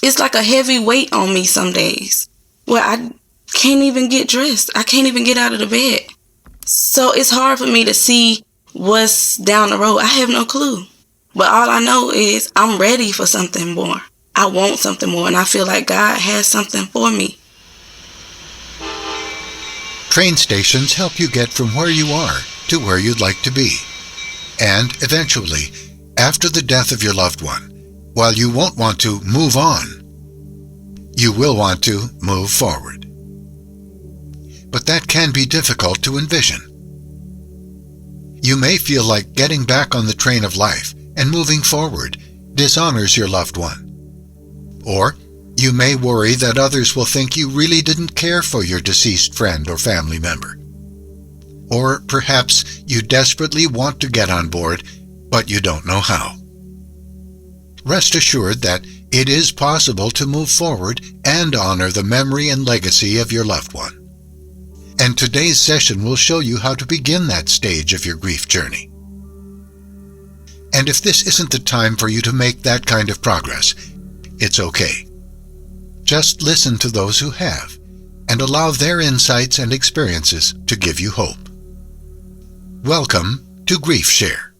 it's like a heavy weight on me some days where I can't even get dressed. I can't even get out of the bed. So it's hard for me to see what's down the road. I have no clue. But all I know is I'm ready for something more. I want something more, and I feel like God has something for me. Train stations help you get from where you are to where you'd like to be. And eventually, after the death of your loved one, while you won't want to move on, you will want to move forward. But that can be difficult to envision. You may feel like getting back on the train of life and moving forward dishonors your loved one. Or you may worry that others will think you really didn't care for your deceased friend or family member. Or perhaps you desperately want to get on board, but you don't know how. Rest assured that it is possible to move forward and honor the memory and legacy of your loved one. And today's session will show you how to begin that stage of your grief journey. And if this isn't the time for you to make that kind of progress, it's okay. Just listen to those who have, and allow their insights and experiences to give you hope. Welcome to Griefshare.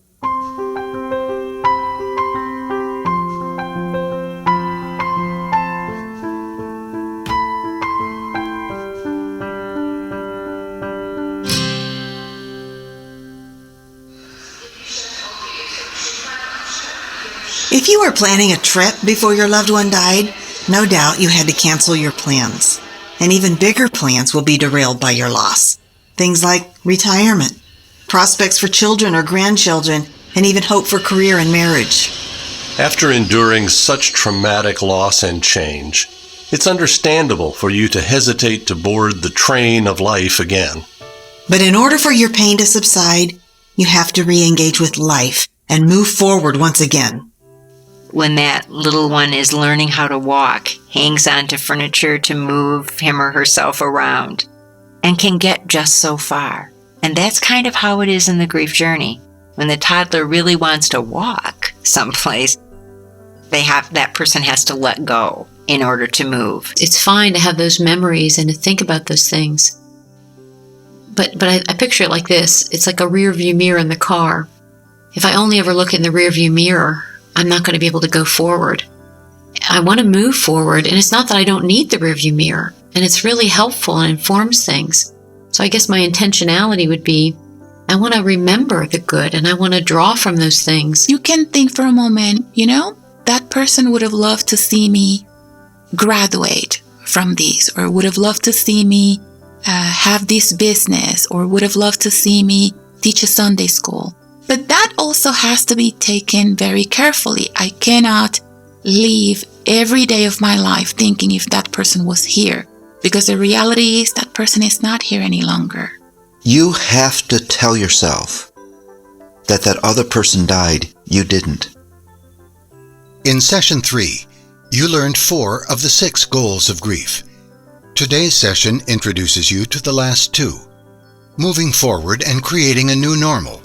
If you were planning a trip before your loved one died, no doubt you had to cancel your plans. And even bigger plans will be derailed by your loss. Things like retirement, prospects for children or grandchildren, and even hope for career and marriage. After enduring such traumatic loss and change, it's understandable for you to hesitate to board the train of life again. But in order for your pain to subside, you have to re-engage with life and move forward once again. When that little one is learning how to walk, hangs onto furniture to move him or herself around, and can get just so far. And that's kind of how it is in the grief journey. When the toddler really wants to walk someplace, that person has to let go in order to move. It's fine to have those memories and to think about those things. But I picture it like this. It's like a rear view mirror in the car. If I only ever look in the rear view mirror, I'm not going to be able to go forward. I want to move forward, and it's not that I don't need the rearview mirror, and it's really helpful and informs things. So I guess my intentionality would be, I want to remember the good, and I want to draw from those things. You can think for a moment, that person would have loved to see me graduate from this, or would have loved to see me have this business, or would have loved to see me teach a Sunday school. But that also has to be taken very carefully. I cannot live every day of my life thinking if that person was here, because the reality is that person is not here any longer. You have to tell yourself that other person died, you didn't. In Session 3, you learned 4 of the 6 goals of grief. Today's session introduces you to the last 2, moving forward and creating a new normal,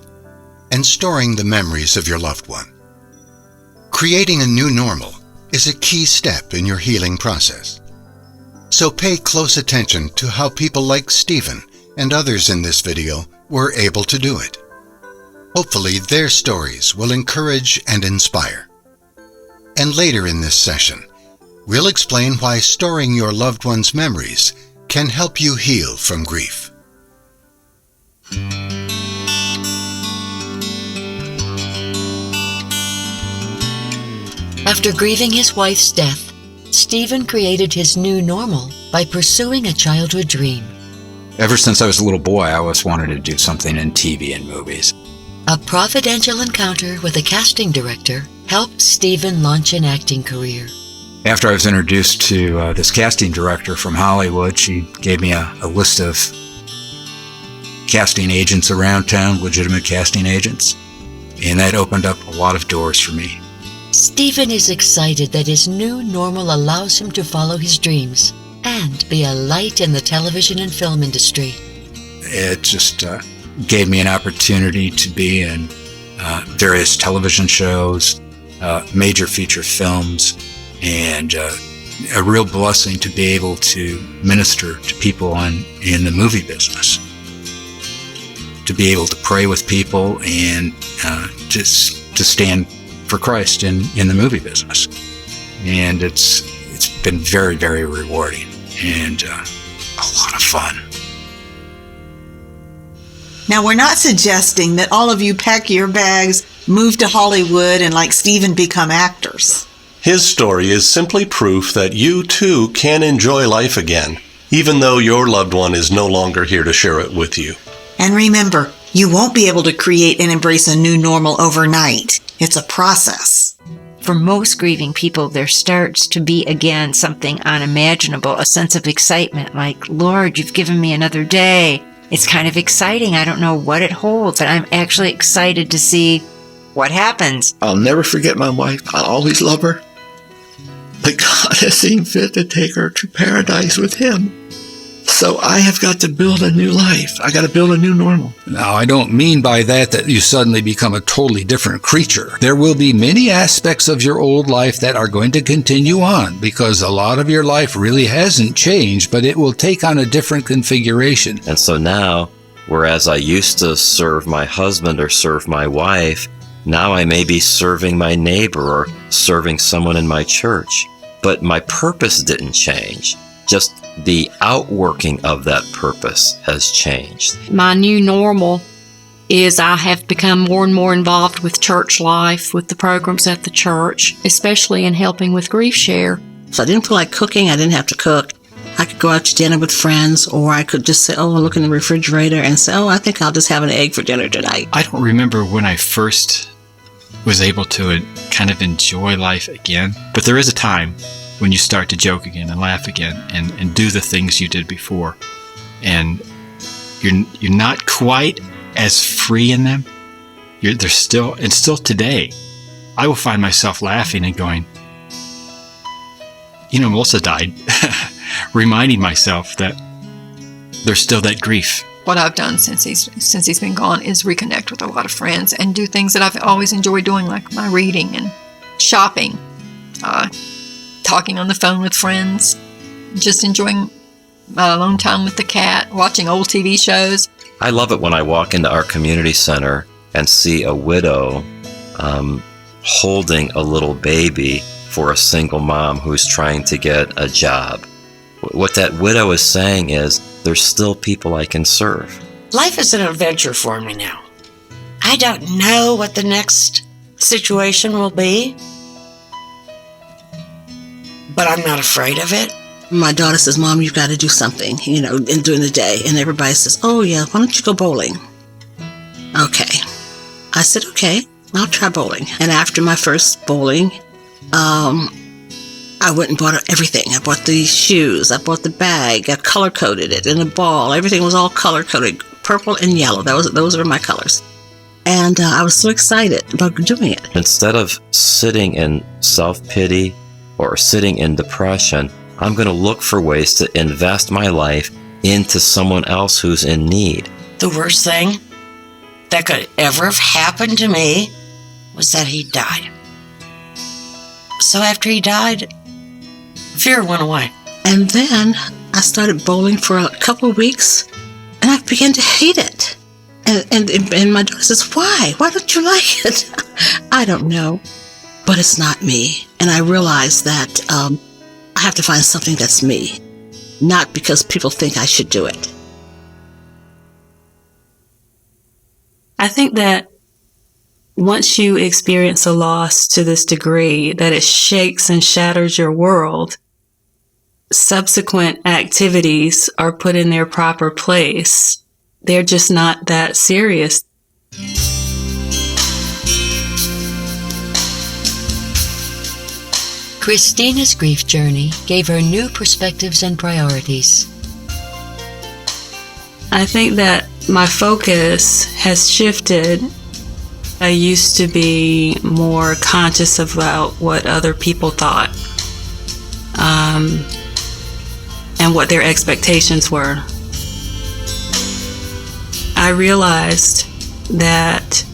and storing the memories of your loved one. Creating a new normal is a key step in your healing process. So pay close attention to how people like Stephen and others in this video were able to do it. Hopefully their stories will encourage and inspire. And later in this session, we'll explain why storing your loved one's memories can help you heal from grief. After grieving his wife's death, Stephen created his new normal by pursuing a childhood dream. Ever since I was a little boy, I always wanted to do something in TV and movies. A providential encounter with a casting director helped Stephen launch an acting career. After I was introduced to this casting director from Hollywood, she gave me a list of casting agents around town, legitimate casting agents, and that opened up a lot of doors for me. Stephen is excited that his new normal allows him to follow his dreams and be a light in the television and film industry. It just gave me an opportunity to be in various television shows, major feature films, and a real blessing to be able to minister to people in the movie business, to be able to pray with people and to stand for Christ in the movie business. And it's been very, very rewarding and a lot of fun. Now, we're not suggesting that all of you pack your bags, move to Hollywood, and like Stephen, become actors. His story is simply proof that you too can enjoy life again, even though your loved one is no longer here to share it with you. And remember, you won't be able to create and embrace a new normal overnight. It's a process. For most grieving people, there starts to be again something unimaginable, a sense of excitement like, Lord, you've given me another day. It's kind of exciting. I don't know what it holds, but I'm actually excited to see what happens. I'll never forget my wife. I'll always love her. But God has seen fit to take her to paradise with Him. So I have got to build a new life. I got to build a new normal. Now, I don't mean by that you suddenly become a totally different creature. There will be many aspects of your old life that are going to continue on because a lot of your life really hasn't changed, but it will take on a different configuration. And so now, whereas I used to serve my husband or serve my wife, now I may be serving my neighbor or serving someone in my church. But my purpose didn't change. Just the outworking of that purpose has changed. My new normal is I have become more and more involved with church life, with the programs at the church, especially in helping with Griefshare. So I didn't feel like cooking. I didn't have to cook. I could go out to dinner with friends, or I could just say, look in the refrigerator and say, I think I'll just have an egg for dinner tonight. I don't remember when I first was able to kind of enjoy life again, but there is a time when you start to joke again and laugh again and do the things you did before. And you're not quite as free in them. There's still today, I will find myself laughing and going, Melissa died, reminding myself that there's still that grief. What I've done since he's been gone is reconnect with a lot of friends and do things that I've always enjoyed doing, like my reading and shopping, talking on the phone with friends, just enjoying my alone time with the cat, watching old TV shows. I love it when I walk into our community center and see a widow holding a little baby for a single mom who's trying to get a job. What that widow is saying is, there's still people I can serve. Life is an adventure for me now. I don't know what the next situation will be, but I'm not afraid of it. My daughter says, Mom, you've got to do something, during the day. And everybody says, oh, yeah, why don't you go bowling? Okay. I said, okay, I'll try bowling. And after my first bowling, I went and bought everything. I bought the shoes, I bought the bag, I color-coded it, and the ball. Everything was all color-coded, purple and yellow. Those were my colors. And I was so excited about doing it. Instead of sitting in self-pity or sitting in depression, I'm going to look for ways to invest my life into someone else who's in need. The worst thing that could ever have happened to me was that he died. So after he died, fear went away. And then I started bowling for a couple of weeks, and I began to hate it. And my daughter says, why? Why don't you like it? I don't know. But it's not me. And I realized that I have to find something that's me, not because people think I should do it. I think that once you experience a loss to this degree that it shakes and shatters your world, subsequent activities are put in their proper place. They're just not that serious. Christina's grief journey gave her new perspectives and priorities. I think that my focus has shifted. I used to be more conscious about what other people thought, and what their expectations were. I realized that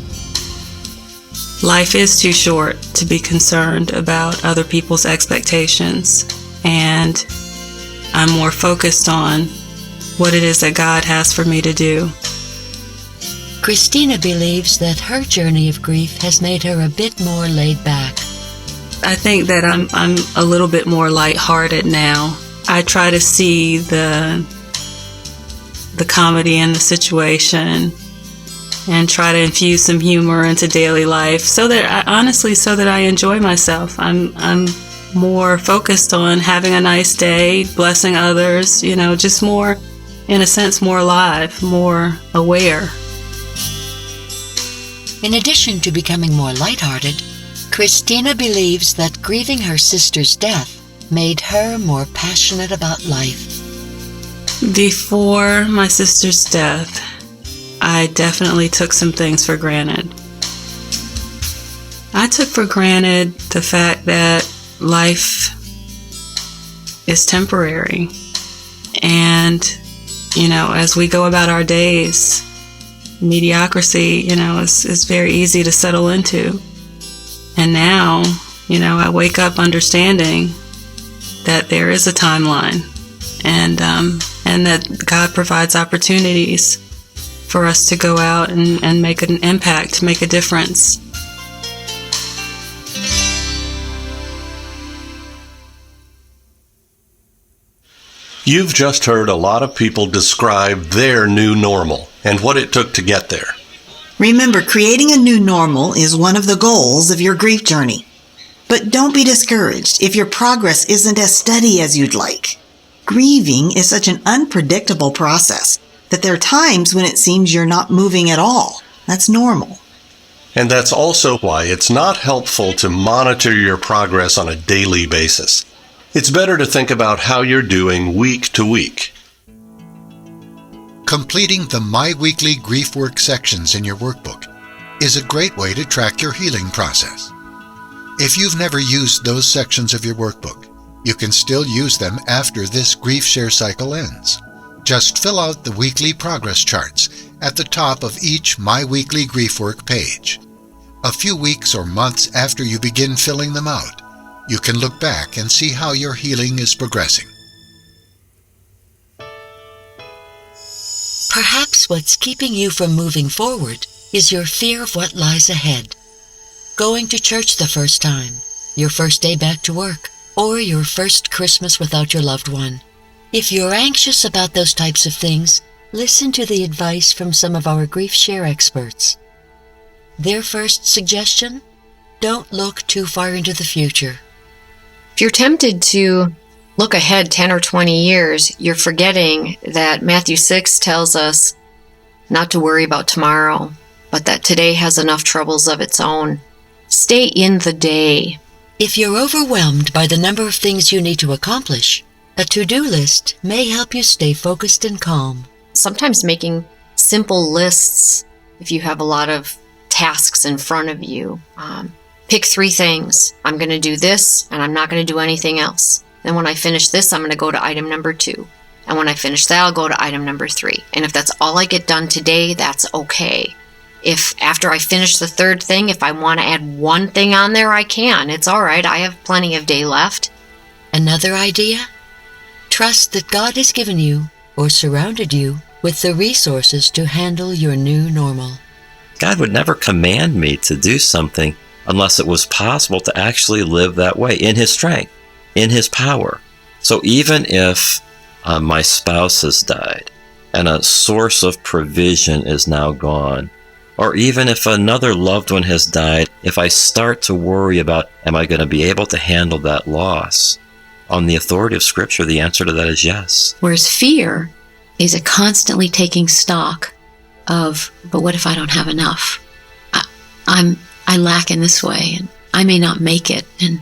life is too short to be concerned about other people's expectations. and I'm more focused on what it is that God has for me to do. Christina believes that her journey of grief has made her a bit more laid back. I think that I'm a little bit more lighthearted now. I try to see the comedy in the situation and try to infuse some humor into daily life so that I enjoy myself. I'm more focused on having a nice day, blessing others, just more, in a sense, more alive, more aware. In addition to becoming more lighthearted, Christina believes that grieving her sister's death made her more passionate about life. Before my sister's death, I definitely took some things for granted. I took for granted the fact that life is temporary. And, as we go about our days, mediocrity, is very easy to settle into. And now, I wake up understanding that there is a timeline and that God provides opportunities for us to go out and make an impact, make a difference. You've just heard a lot of people describe their new normal and what it took to get there. Remember, creating a new normal is one of the goals of your grief journey. But don't be discouraged if your progress isn't as steady as you'd like. Grieving is such an unpredictable process that there are times when it seems you're not moving at all. That's normal. And that's also why it's not helpful to monitor your progress on a daily basis. It's better to think about how you're doing week to week. Completing the My Weekly Grief Work sections in your workbook is a great way to track your healing process. If you've never used those sections of your workbook, you can still use them after this Griefshare cycle ends. Just fill out the weekly progress charts at the top of each My Weekly Grief Work page. A few weeks or months after you begin filling them out, you can look back and see how your healing is progressing. Perhaps what's keeping you from moving forward is your fear of what lies ahead. Going to church the first time, your first day back to work, or your first Christmas without your loved one. If you're anxious about those types of things, listen to the advice from some of our Griefshare experts. Their first suggestion? Don't look too far into the future. If you're tempted to look ahead 10 or 20 years, you're forgetting that Matthew 6 tells us not to worry about tomorrow, but that today has enough troubles of its own. Stay in the day. If you're overwhelmed by the number of things you need to accomplish, a to-do list may help you stay focused and calm. Sometimes making simple lists, if you have a lot of tasks in front of you, pick 3 things. I'm going to do this, and I'm not going to do anything else. Then when I finish this, I'm going to go to item number 2. And when I finish that, I'll go to item number 3. And if that's all I get done today, that's okay. If after I finish the 3rd thing, if I want to add 1 thing on there, I can. It's all right. I have plenty of day left. Another idea? Trust that God has given you or surrounded you with the resources to handle your new normal. God would never command me to do something unless it was possible to actually live that way in His strength, in His power. So even if my spouse has died and a source of provision is now gone, or even if another loved one has died, if I start to worry about, am I going to be able to handle that loss? On the authority of Scripture, the answer to that is yes. Whereas fear is a constantly taking stock of, but what if I don't have enough? I lack in this way, and I may not make it, and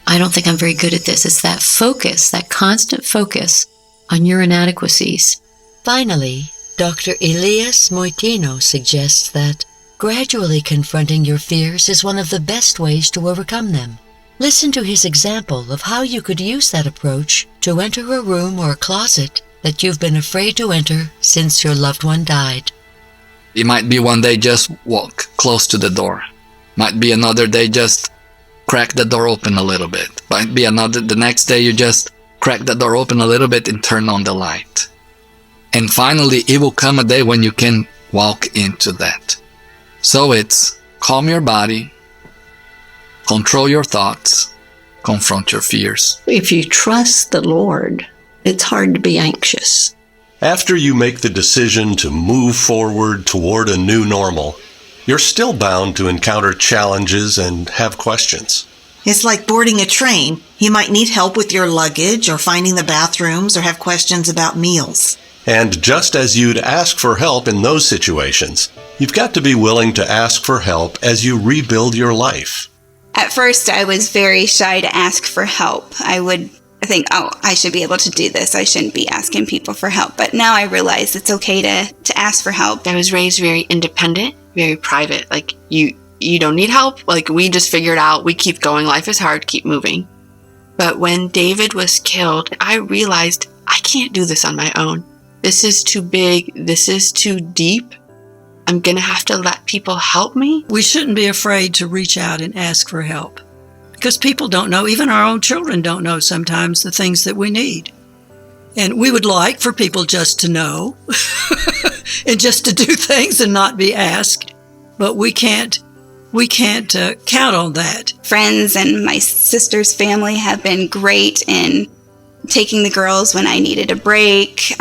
I don't think I'm very good at this. It's that focus, that constant focus on your inadequacies. Finally, Dr. Elias Moitino suggests that gradually confronting your fears is one of the best ways to overcome them. Listen to his example of how you could use that approach to enter a room or a closet that you've been afraid to enter since your loved one died. It might be one day just walk close to the door. Might be another day just crack the door open a little bit. Might be the next day you just crack the door open a little bit and turn on the light. And finally, it will come a day when you can walk into that. So it's calm your body, control your thoughts, confront your fears. If you trust the Lord, it's hard to be anxious. After you make the decision to move forward toward a new normal, you're still bound to encounter challenges and have questions. It's like boarding a train. You might need help with your luggage or finding the bathrooms or have questions about meals. And just as you'd ask for help in those situations, you've got to be willing to ask for help as you rebuild your life. At first, I was very shy to ask for help. I would think, oh, I should be able to do this. I shouldn't be asking people for help. But now I realize it's okay to ask for help. I was raised very independent, very private. Like, you don't need help. Like, we just figure it out. We keep going. Life is hard. Keep moving. But when David was killed, I realized I can't do this on my own. This is too big. This is too deep. I'm going to have to let people help me. We shouldn't be afraid to reach out and ask for help, because people don't know, even our own children don't know sometimes the things that we need. And we would like for people just to know and just to do things and not be asked, but we can't count on that. Friends and my sister's family have been great in taking the girls when I needed a break,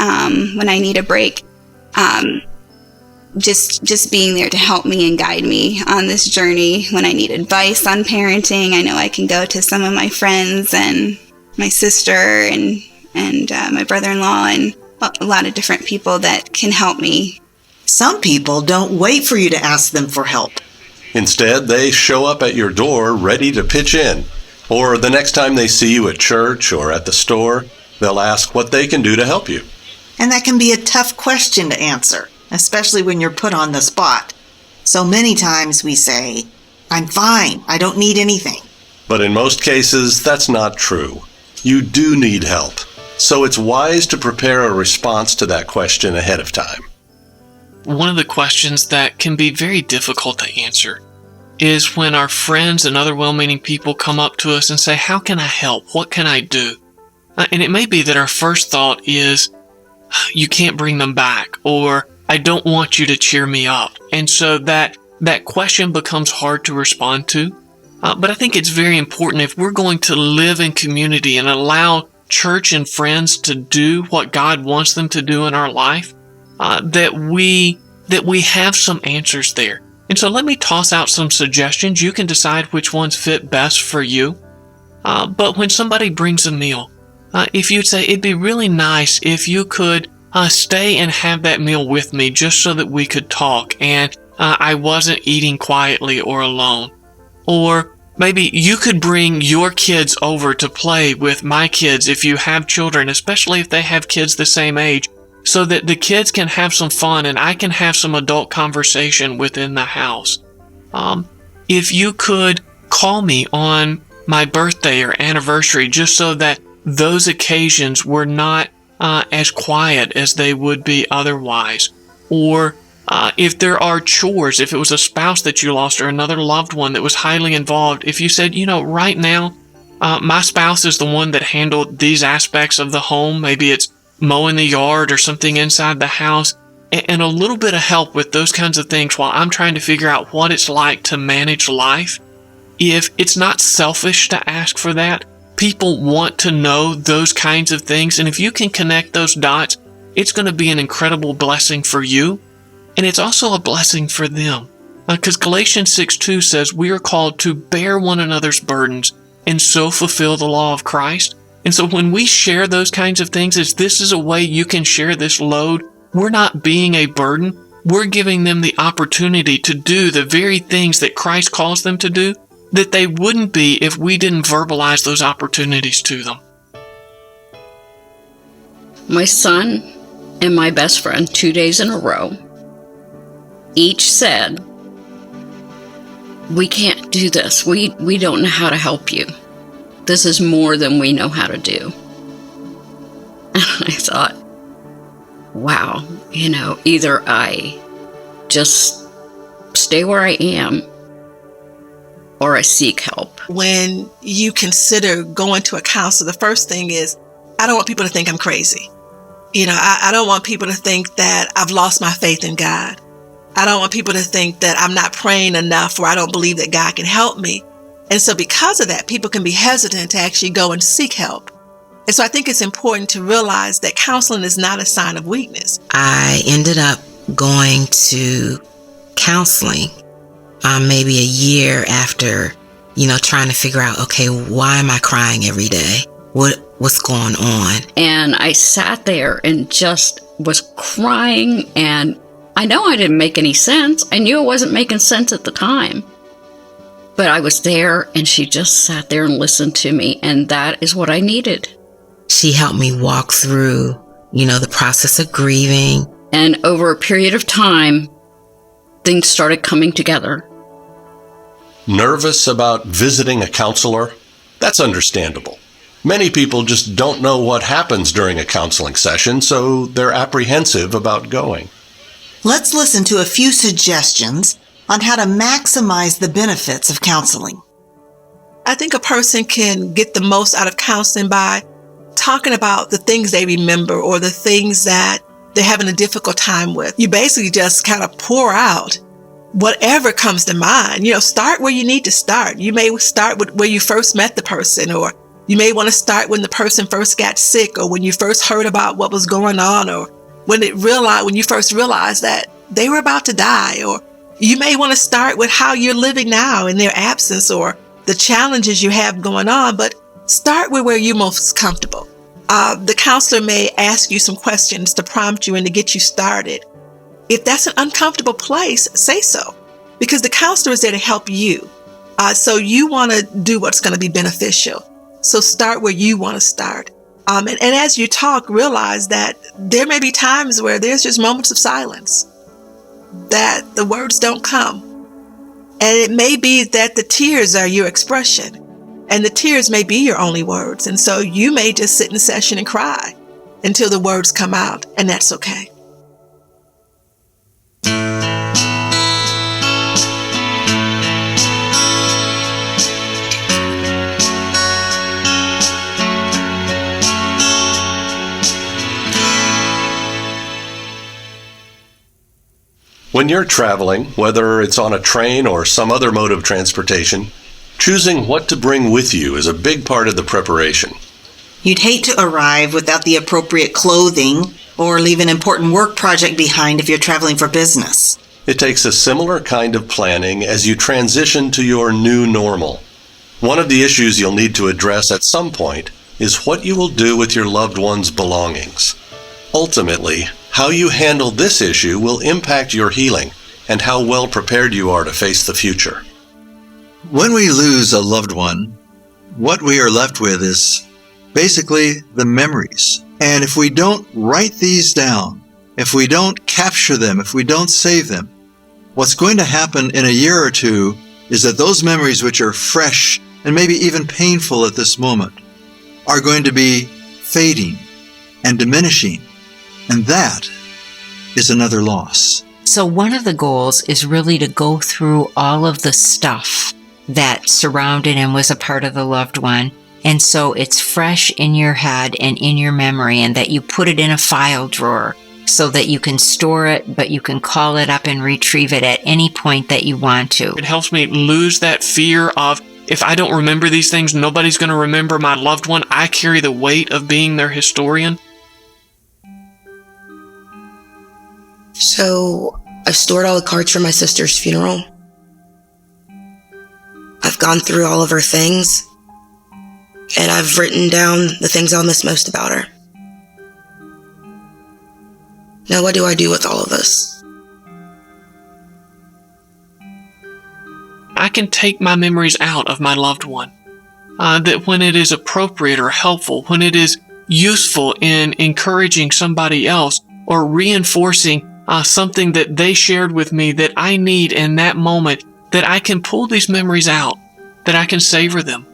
just being there to help me and guide me on this journey. When I need advice on parenting, I know I can go to some of my friends and my sister and my brother-in-law and a lot of different people that can help me. Some people don't wait for you to ask them for help. Instead, they show up at your door ready to pitch in. Or the next time they see you at church or at the store, they'll ask what they can do to help you. And that can be a tough question to answer, especially when you're put on the spot. So many times we say, I'm fine, I don't need anything. But in most cases, that's not true. You do need help. So it's wise to prepare a response to that question ahead of time. One of the questions that can be very difficult to answer is when our friends and other well-meaning people come up to us and say, how can I help? What can I do? And it may be that our first thought is, you can't bring them back, or I don't want you to cheer me up. And so that question becomes hard to respond to. But I think it's very important, if we're going to live in community and allow church and friends to do what God wants them to do in our life, that we have some answers there. And so let me toss out some suggestions. You can decide which ones fit best for you. But when somebody brings a meal, if you'd say, it'd be really nice if you could stay and have that meal with me just so that we could talk and I wasn't eating quietly or alone. Or maybe you could bring your kids over to play with my kids if you have children, especially if they have kids the same age, so that the kids can have some fun and I can have some adult conversation within the house. If you could call me on my birthday or anniversary just so that those occasions were not as quiet as they would be otherwise. Or if there are chores, if it was a spouse that you lost or another loved one that was highly involved, if you said, right now, my spouse is the one that handled these aspects of the home, maybe it's mowing the yard or something inside the house, and a little bit of help with those kinds of things while I'm trying to figure out what it's like to manage life. If it's not selfish to ask for that, people want to know those kinds of things, and if you can connect those dots, it's going to be an incredible blessing for you, and it's also a blessing for them. Because Galatians 6:2 says we are called to bear one another's burdens and so fulfill the law of Christ. And so when we share those kinds of things, this is a way you can share this load. We're not being a burden. We're giving them the opportunity to do the very things that Christ calls them to do, that they wouldn't be if we didn't verbalize those opportunities to them. My son and my best friend, 2 days in a row, each said, we can't do this. We don't know how to help you. This is more than we know how to do. And I thought, wow, either I just stay where I am or I seek help. When you consider going to a counselor, the first thing is, I don't want people to think I'm crazy. I don't want people to think that I've lost my faith in God. I don't want people to think that I'm not praying enough or I don't believe that God can help me. And so because of that, people can be hesitant to actually go and seek help. And so I think it's important to realize that counseling is not a sign of weakness. I ended up going to counseling maybe a year after, trying to figure out, okay, why am I crying every day? What's going on? And I sat there and just was crying, and I know I didn't make any sense. I knew it wasn't making sense at the time. But I was there, and she just sat there and listened to me, and that is what I needed. She helped me walk through, the process of grieving. And over a period of time, things started coming together. Nervous about visiting a counselor? That's understandable. Many people just don't know what happens during a counseling session, so they're apprehensive about going. Let's listen to a few suggestions on how to maximize the benefits of counseling. I think a person can get the most out of counseling by talking about the things they remember or the things that they're having a difficult time with. You basically just kind of pour out whatever comes to mind. Start where you need to start. You may start with where you first met the person, or you may want to start when the person first got sick, or when you first heard about what was going on, or when you first realized that they were about to die. Or you may want to start with how you're living now in their absence, or the challenges you have going on, but start with where you're most comfortable. The counselor may ask you some questions to prompt you and to get you started. If that's an uncomfortable place, say so, because the counselor is there to help you. So you want to do what's going to be beneficial. So start where you want to start. And as you talk, realize that there may be times where there's just moments of silence, that the words don't come. And it may be that the tears are your expression, and the tears may be your only words. And so you may just sit in session and cry until the words come out, and that's okay. When you're traveling, whether it's on a train or some other mode of transportation, choosing what to bring with you is a big part of the preparation. You'd hate to arrive without the appropriate clothing or leave an important work project behind if you're traveling for business. It takes a similar kind of planning as you transition to your new normal. One of the issues you'll need to address at some point is what you will do with your loved one's belongings. Ultimately, how you handle this issue will impact your healing and how well prepared you are to face the future. When we lose a loved one, what we are left with is basically the memories. And if we don't write these down, if we don't capture them, if we don't save them, what's going to happen in a year or two is that those memories which are fresh and maybe even painful at this moment are going to be fading and diminishing. And that is another loss. So one of the goals is really to go through all of the stuff that surrounded and was a part of the loved one. And so it's fresh in your head and in your memory, and that you put it in a file drawer so that you can store it, but you can call it up and retrieve it at any point that you want to. It helps me lose that fear of, if I don't remember these things, nobody's going to remember my loved one. I carry the weight of being their historian. So I've stored all the cards for my sister's funeral. I've gone through all of her things, and I've written down the things I'll miss most about her. Now, what do I do with all of this? I can take my memories out of my loved one. That when it is appropriate or helpful, when it is useful in encouraging somebody else or reinforcing something that they shared with me that I need in that moment, that I can pull these memories out, that I can savor them.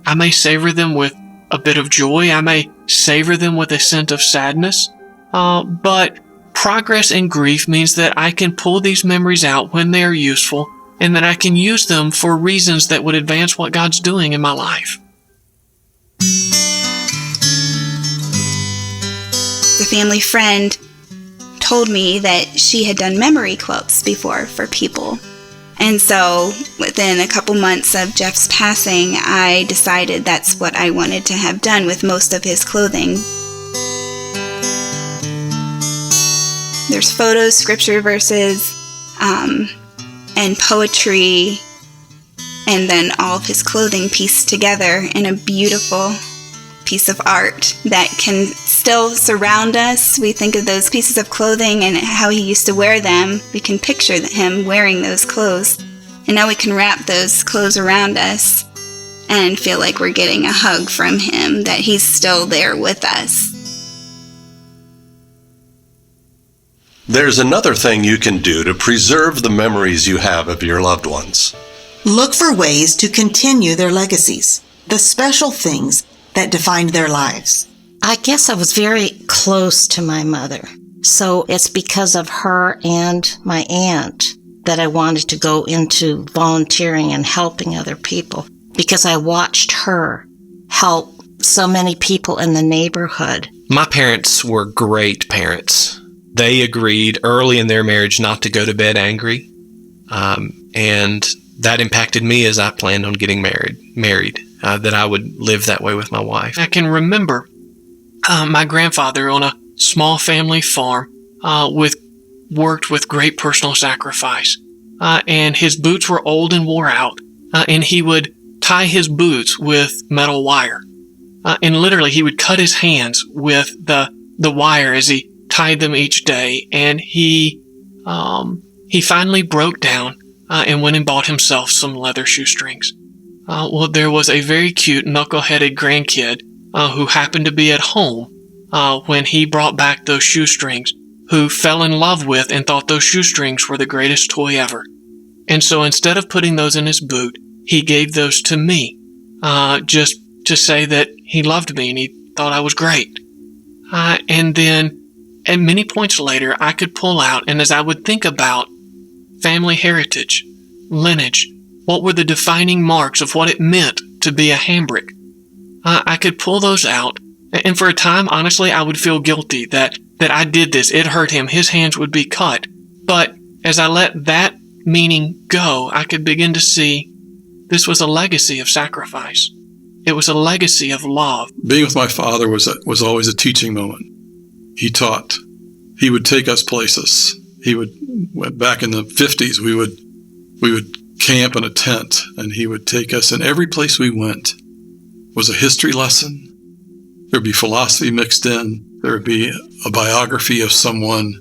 I may savor them with a bit of joy. I may savor them with a sense of sadness. But progress in grief means that I can pull these memories out when they are useful and that I can use them for reasons that would advance what God's doing in my life. The family friend told me that she had done memory quilts before for people. And so within a couple months of Jeff's passing, I decided that's what I wanted to have done with most of his clothing. There's photos, scripture verses, and poetry, and then all of his clothing pieced together in a beautiful piece of art that can still surround us. We think of those pieces of clothing and how he used to wear them. We can picture him wearing those clothes. And now we can wrap those clothes around us and feel like we're getting a hug from him, that he's still there with us. There's another thing you can do to preserve the memories you have of your loved ones. Look for ways to continue their legacies, the special things that defined their lives. I guess I was very close to my mother. So it's because of her and my aunt that I wanted to go into volunteering and helping other people, because I watched her help so many people in the neighborhood. My parents were great parents. They agreed early in their marriage not to go to bed angry. And that impacted me as I planned on getting married. That I would live that way with my wife. I can remember my grandfather on a small family farm worked with great personal sacrifice. And his boots were old and wore out. And he would tie his boots with metal wire. And literally he would cut his hands with the wire as he tied them each day. And he finally broke down and went and bought himself some leather shoestrings. Well, there was a very cute, knuckle-headed grandkid who happened to be at home when he brought back those shoestrings, who fell in love with and thought those shoestrings were the greatest toy ever. And so instead of putting those in his boot, he gave those to me, just to say that he loved me and he thought I was great. And then at many points later, I could pull out, and as I would think about family heritage, lineage, what were the defining marks of what it meant to be a Hambrick? I could pull those out, and for a time, honestly, I would feel guilty that I did this. It hurt him. His hands would be cut. But as I let that meaning go, I could begin to see this was a legacy of sacrifice. It was a legacy of love. Being with my father was always a teaching moment. He taught. He would take us places. Back in the 50s, we would camp in a tent, and he would take us, and every place we went was a history lesson. There would be philosophy mixed in. There would be a biography of someone.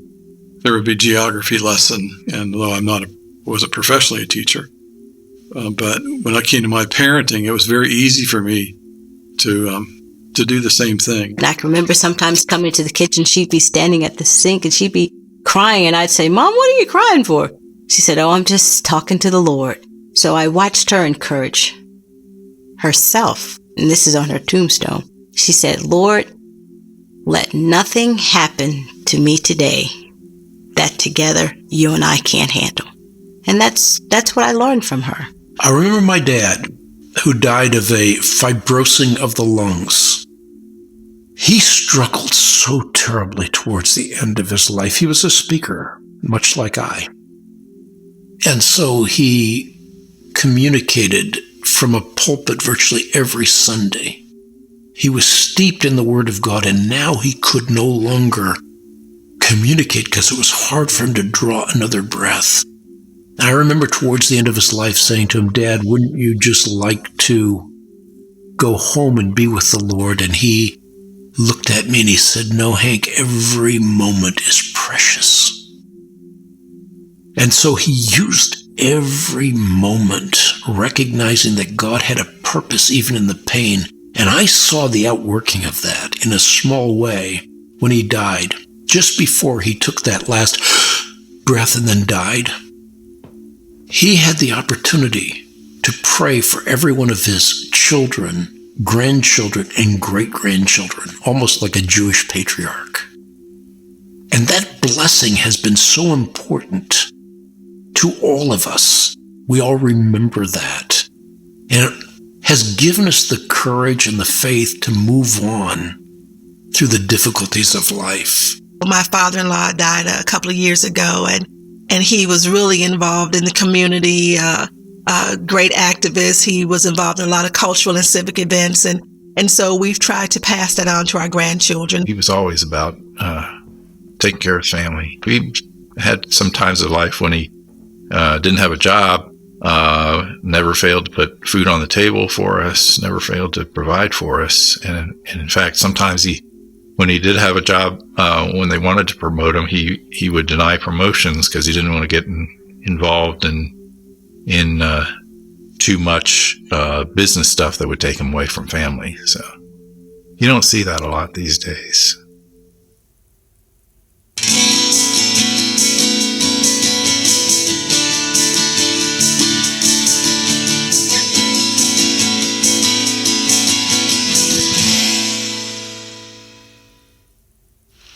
There would be a geography lesson. And though wasn't professionally a teacher, but when I came to my parenting, it was very easy for me to do the same thing. And I can remember sometimes coming to the kitchen, she'd be standing at the sink and she'd be crying, and I'd say, "Mom, what are you crying for?" She said, "Oh, I'm just talking to the Lord." So I watched her encourage herself, and this is on her tombstone. She said, "Lord, let nothing happen to me today that together you and I can't handle." And that's what I learned from her. I remember my dad, who died of a fibrosing of the lungs. He struggled so terribly towards the end of his life. He was a speaker, much like I. And so he communicated from a pulpit virtually every Sunday. He was steeped in the Word of God, and now he could no longer communicate because it was hard for him to draw another breath. I remember towards the end of his life saying to him, "Dad, wouldn't you just like to go home and be with the Lord?" And he looked at me and he said, "No, Hank, every moment is precious." And so he used every moment, recognizing that God had a purpose even in the pain. And I saw the outworking of that in a small way when he died, just before he took that last breath and then died. He had the opportunity to pray for every one of his children, grandchildren, and great-grandchildren, almost like a Jewish patriarch. And that blessing has been so important to all of us We all remember that. And it has given us the courage and the faith to move on through the difficulties of life. My father-in-law died a couple of years ago, and he was really involved in the community, great activist. He was involved in a lot of cultural and civic events, and so we've tried to pass that on to our grandchildren. He was always about taking care of his family. We had some times of life when he didn't have a job, never failed to put food on the table for us, never failed to provide for us. And in fact, sometimes when he did have a job, when they wanted to promote him, he would deny promotions because he didn't want to get involved in too much business stuff that would take him away from family. So you don't see that a lot these days.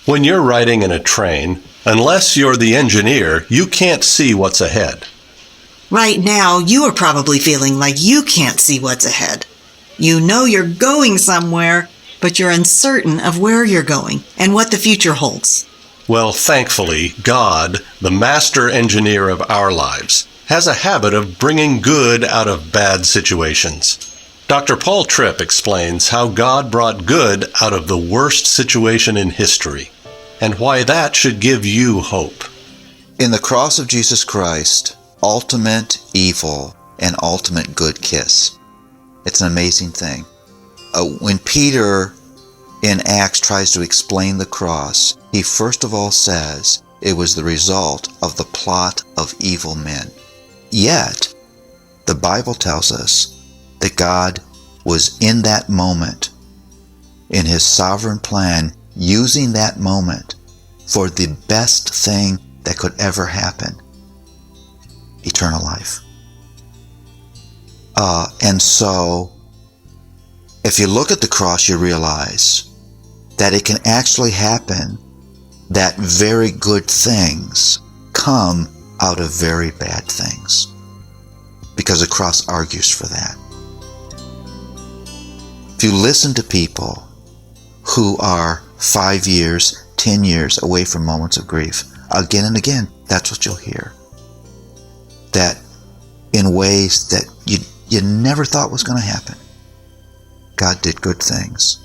When you're riding in a train, unless you're the engineer, you can't see what's ahead. Right now, you are probably feeling like you can't see what's ahead. You know you're going somewhere, but you're uncertain of where you're going and what the future holds. Well, thankfully, God, the master engineer of our lives, has a habit of bringing good out of bad situations. Dr. Paul Tripp explains how God brought good out of the worst situation in history, and why that should give you hope. In the cross of Jesus Christ, ultimate evil and ultimate good kiss. It's an amazing thing. When Peter in Acts tries to explain the cross, he first of all says it was the result of the plot of evil men. Yet, the Bible tells us that God was in that moment, in his sovereign plan, using that moment for the best thing that could ever happen: eternal life. And so, if you look at the cross, you realize that it can actually happen that very good things come out of very bad things, because the cross argues for that. If you listen to people who are 5 years, 10 years away from moments of grief, again and again, that's what you'll hear. That in ways that you never thought was going to happen, God did good things.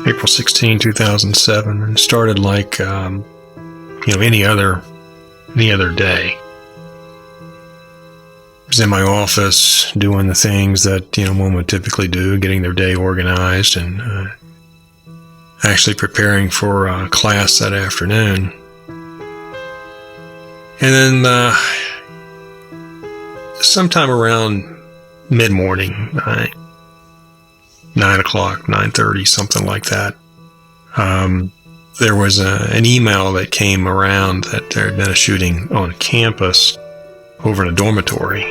April 16, 2007, and started like any other day. I was in my office doing the things that one would typically do, getting their day organized, and actually preparing for class that afternoon. And then sometime around mid-morning, 9 o'clock, 9:30, something like that, there was an email that came around that there had been a shooting on campus over in a dormitory.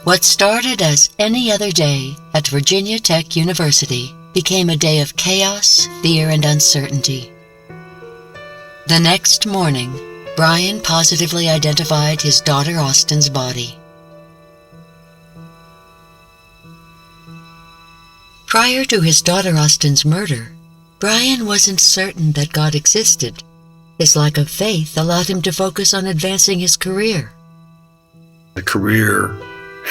What started as any other day at Virginia Tech University became a day of chaos, fear, and uncertainty. The next morning, Brian positively identified his daughter Austin's body. Prior to his daughter Austin's murder, Brian wasn't certain that God existed. His lack of faith allowed him to focus on advancing his career. The career,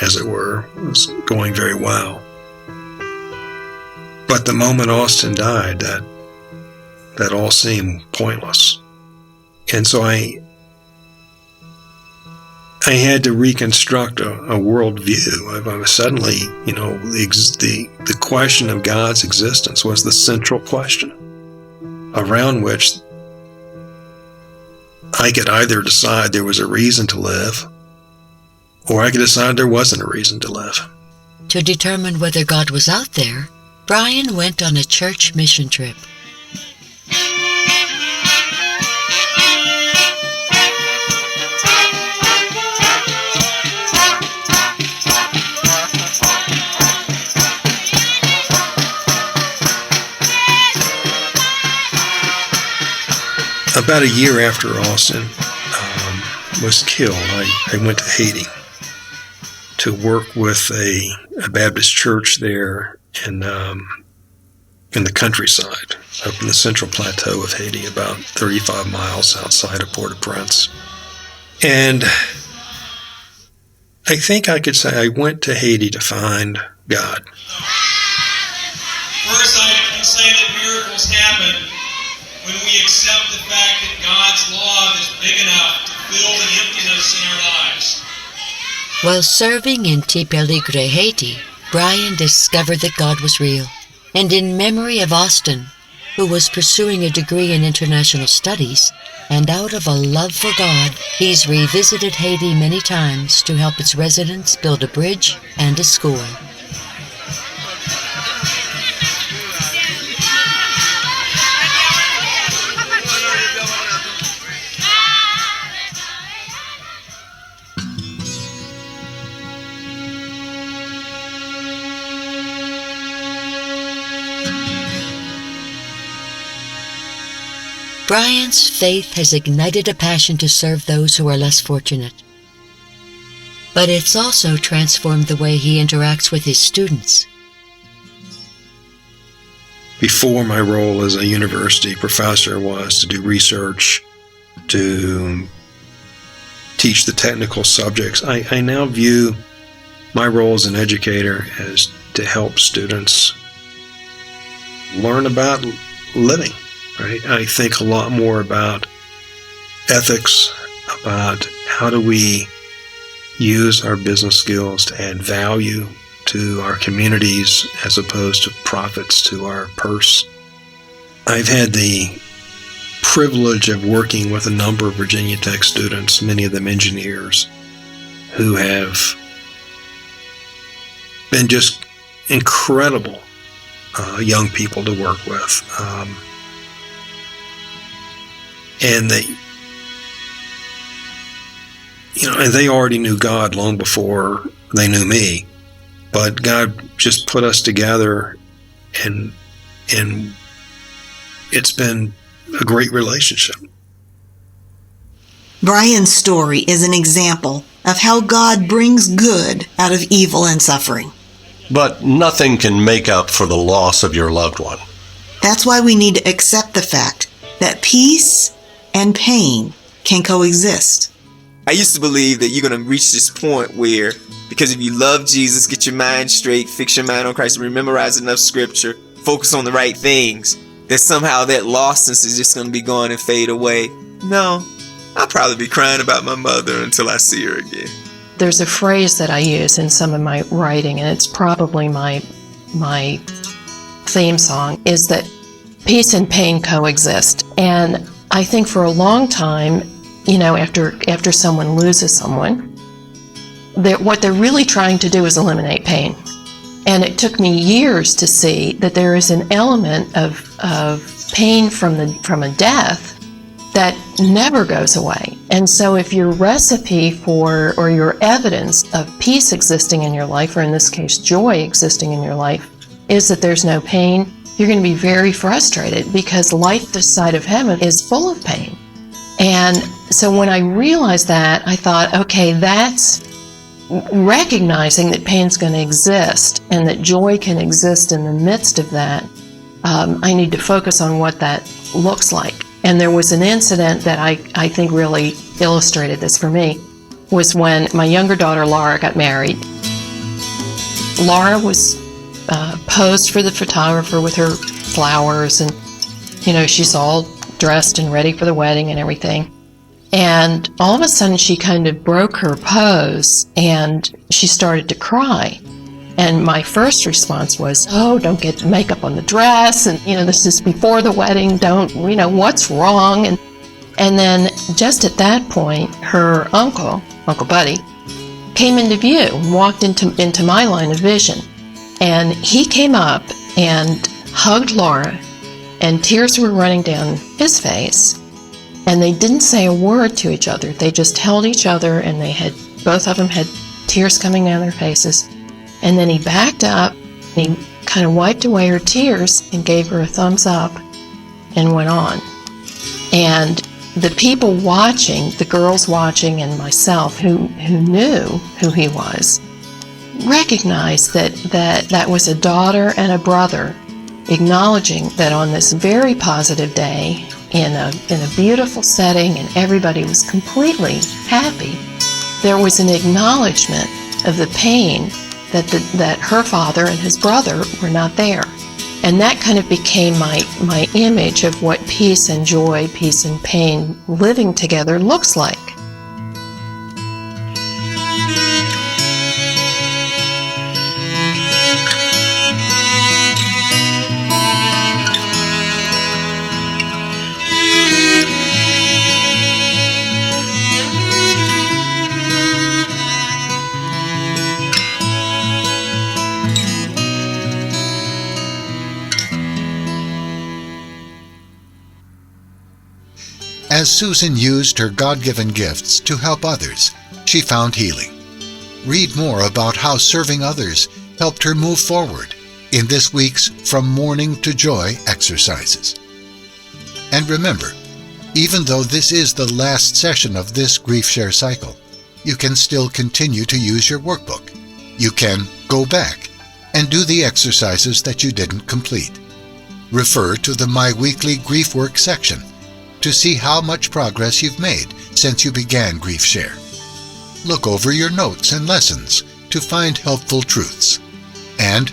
as it were, was going very well. But the moment Austin died, that all seemed pointless. And so I had to reconstruct a worldview. I was suddenly, the question of God's existence was the central question around which I could either decide there was a reason to live, or I could decide there wasn't a reason to live. To determine whether God was out there, Brian went on a church mission trip. About a year after Austin was killed, I went to Haiti to work with a Baptist church there in the countryside, up in the central plateau of Haiti, about 35 miles outside of Port-au-Prince. And I think I could say I went to Haiti to find God. First, I can say that miracles happen when we accept the fact that God's love is big enough to fill the emptiness in our lives. While serving in Tipeligre, Haiti, Brian discovered that God was real. And in memory of Austin, who was pursuing a degree in international studies, and out of a love for God, he's revisited Haiti many times to help its residents build a bridge and a school. Brian's faith has ignited a passion to serve those who are less fortunate. But it's also transformed the way he interacts with his students. Before, my role as a university professor was to do research, to teach the technical subjects. I now view my role as an educator as to help students learn about living. Right? I think a lot more about ethics, about how do we use our business skills to add value to our communities as opposed to profits to our purse. I've had the privilege of working with a number of Virginia Tech students, many of them engineers, who have been just incredible young people to work with. And they already knew God long before they knew me. But God just put us together, and it's been a great relationship. Brian's story is an example of how God brings good out of evil and suffering. But nothing can make up for the loss of your loved one. That's why we need to accept the fact that peace and pain can coexist. I used to believe that you're going to reach this point where, because if you love Jesus, get your mind straight, fix your mind on Christ, memorize enough scripture, focus on the right things, that somehow that lostness is just going to be gone and fade away. No, I'll probably be crying about my mother until I see her again. There's a phrase that I use in some of my writing, and it's probably my theme song, is that peace and pain coexist. And I think for a long time, after someone loses someone, what they're really trying to do is eliminate pain. And it took me years to see that there is an element of pain from a death that never goes away. And so if your recipe or your evidence of peace existing in your life, or in this case, joy existing in your life, is that there's no pain, you're going to be very frustrated, because life this side of heaven is full of pain. And so when I realized that, I thought, okay, that's recognizing that pain's going to exist and that joy can exist in the midst of that. I need to focus on what that looks like. And there was an incident that I think really illustrated this for me, was when my younger daughter Laura got married. Laura was posed for the photographer with her flowers, and she's all dressed and ready for the wedding and everything. And all of a sudden she kind of broke her pose and she started to cry. And my first response was, oh, don't get makeup on the dress, and this is before the wedding, don't, what's wrong? And then just at that point, her Uncle Buddy, came into view and walked into my line of vision. And he came up and hugged Laura, and tears were running down his face. And they didn't say a word to each other. They just held each other, and both of them had tears coming down their faces. And then he backed up, and he kind of wiped away her tears and gave her a thumbs up and went on. And the people watching, the girls watching and myself who knew who he was, recognized that was a daughter and a brother acknowledging that on this very positive day in a beautiful setting and everybody was completely happy, there was an acknowledgement of the pain that her father and his brother were not there. And that kind of became my image of what peace and joy, peace and pain living together looks like. As Susan used her God-given gifts to help others, she found healing. Read more about how serving others helped her move forward in this week's From Mourning to Joy exercises. And remember, even though this is the last session of this Griefshare cycle, you can still continue to use your workbook. You can go back and do the exercises that you didn't complete. Refer to the My Weekly Grief Work section to see how much progress you've made since you began Griefshare. Look over your notes and lessons to find helpful truths, and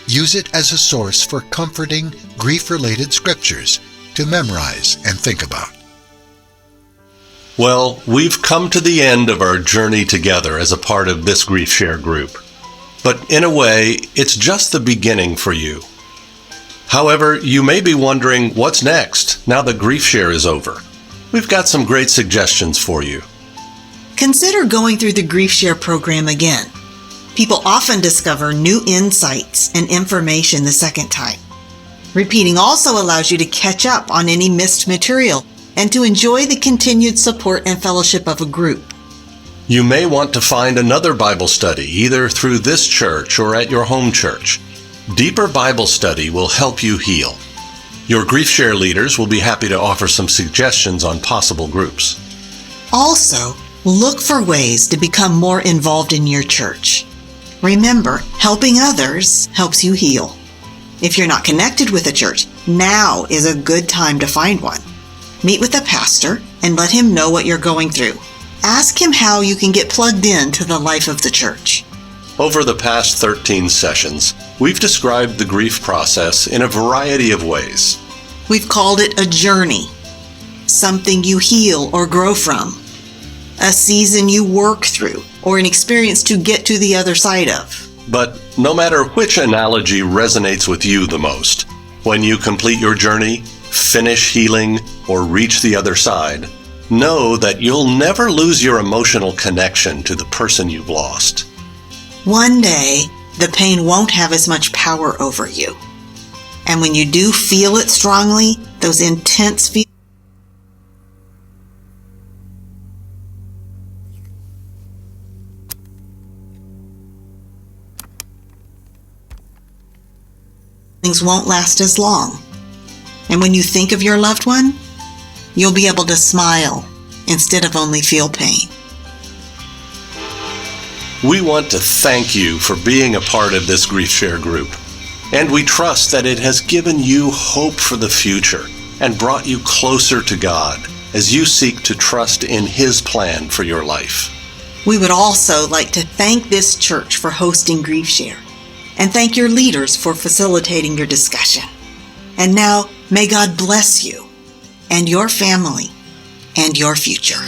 use it as a source for comforting grief-related scriptures to memorize and think about. Well, we've come to the end of our journey together as a part of this Griefshare group. But in a way, it's just the beginning for you. However, you may be wondering what's next now that Griefshare is over. We've got some great suggestions for you. Consider going through the Griefshare program again. People often discover new insights and information the second time. Repeating also allows you to catch up on any missed material and to enjoy the continued support and fellowship of a group. You may want to find another Bible study, either through this church or at your home church. Deeper Bible study will help you heal. Your Griefshare leaders will be happy to offer some suggestions on possible groups. Also, look for ways to become more involved in your church. Remember, helping others helps you heal. If you're not connected with a church, now is a good time to find one. Meet with a pastor and let him know what you're going through. Ask him how you can get plugged into the life of the church. Over the past 13 sessions, we've described the grief process in a variety of ways. We've called it a journey, something you heal or grow from, a season you work through, or an experience to get to the other side of. But no matter which analogy resonates with you the most, when you complete your journey, finish healing, or reach the other side, know that you'll never lose your emotional connection to the person you've lost. One day, the pain won't have as much power over you. And when you do feel it strongly, those intense feelings won't last as long. And when you think of your loved one, you'll be able to smile instead of only feel pain. We want to thank you for being a part of this Griefshare group, and we trust that it has given you hope for the future and brought you closer to God as you seek to trust in His plan for your life. We would also like to thank this church for hosting Griefshare, and thank your leaders for facilitating your discussion. And now, may God bless you and your family and your future.